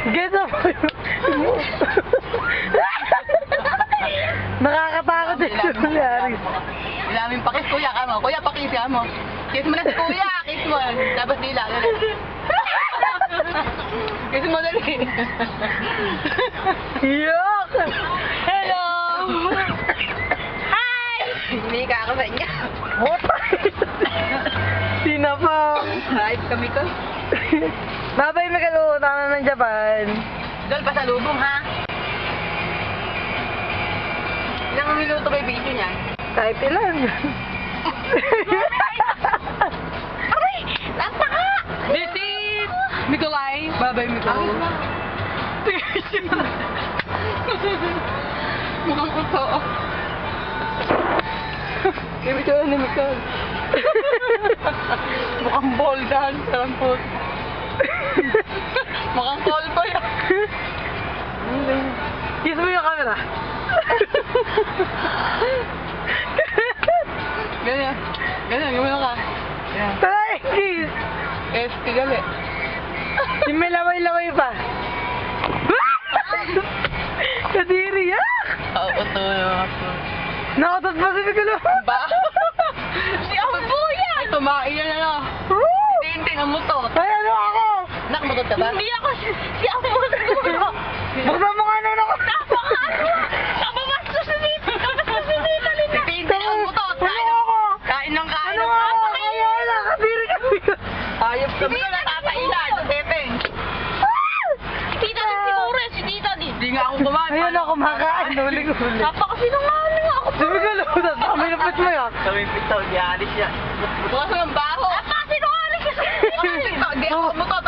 Guess mo yun. Nakakatakot yung nangyari. Ilamin pa kiss kuya ka mo. Kuya pakis ka mo. Kiss mo na si kuya. Kiss mo. Tapos dila. Kiss mo dali. Yuck! Hello! Hi! Hindi ka ako sa inyo. What? Sina pa? Hype kami ko. Babay, Mikalu. Tama ng Japan. Dol, pasalubong ha. Ilang minuto ba yung video niya? Kahit ilan. Aray! Napaka! This is Mikolay. Babay, Mikolay. Mukhang kuto. Give it to him, Mikol. Mukhang boldan. Sarang po. Mukhang callboy. Kiss mo yung camera. Ganyan. Ganyan, gumano ka. Ganyan. Tara, kiss. Gali. Yung may laway-laway pa. Kadiri, yak! Oo, ito. Nakatot pa si Mikalu. Ba? Si Ambo yan! Ito, maiyan na lang. Tintin ang muto. Ay, ano ako? Nakmutot ka ba? Hindi ako. Si Ambo siguro. Buksan mo nga naman ako. Napamastos na dito. Si Tintin ang muto. Ano ako? Kain ng kain. Ano ako? Wala, kadiri ka. Ayop ka ba? Natatailan. Tepeng. Tita din siguro. Si Tita din. Hindi nga ako kumain. Ayun ako, kumakain. Huli-huli. Napakasinungaling ako. Si Mikalu, kami napit mo yan. Kami pitaw, di alis yan. Bukas ng baho. Napakasinungaling kasi. Hindi ako mutot.